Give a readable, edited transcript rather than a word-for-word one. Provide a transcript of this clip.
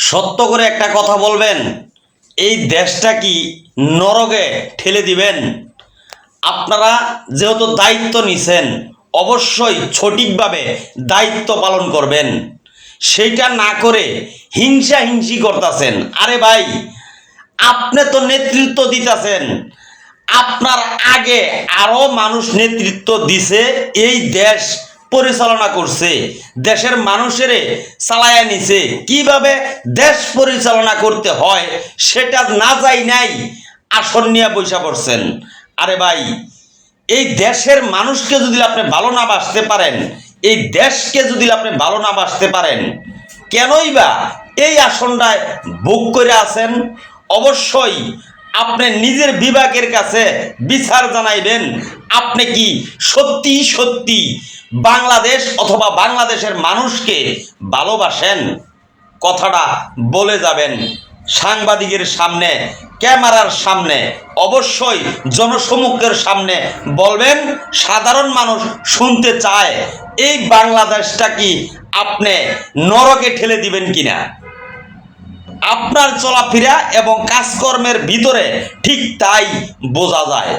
সত্য করে একটা কথা বলবেন, এই দেশটা কি নরকে ঠেলে দিবেন? আপনারা যেহেতু দায়িত্ব নিছেন, অবশ্যই সঠিকভাবে দায়িত্ব পালন করবেন। সেইটা না করে হিংসি করতেছেন। আরে ভাই, আপনি তো নেতৃত্ব দিতেছেন, আপনার আগে আরো মানুষ নেতৃত্ব দিছে, এই দেশ পরিচালনা করছে, দেশের মানুষের চালায়া নিছে। কিভাবে দেশ পরিচালনা করতে হয় সেটা না যাই নাই, আসন নিয়ে বৈশা পড়ছেন। আরে ভাই, এই দেশের মানুষকে যদি আপনি ভালো না বাসতে পারেন, এই দেশকে যদি আপনি ভালো না বাসতে পারেন, কেনই বা এই আসনটায় ভোগ করে আছেন? অবশ্যই আপনি নিজের বিভাগের কাছে বিচার জানাইবেন, আপনি কি সত্যি সত্যি বাংলাদেশ অথবা বাংলাদেশের মানুষকে ভালোবাসেন? কথাটা বলে যাবেন সাংবাদিকের সামনে, ক্যামেরার সামনে, অবশ্যই জনসমুখের সামনে বলবেন। সাধারণ মানুষ শুনতে চায় এই বাংলাদেশটা কি আপনি নরকে ঠেলে দিবেন কিনা। আপনার চলাফেরা এবং কাজকর্মের ভিতরে ঠিক তাই বোঝা যায়।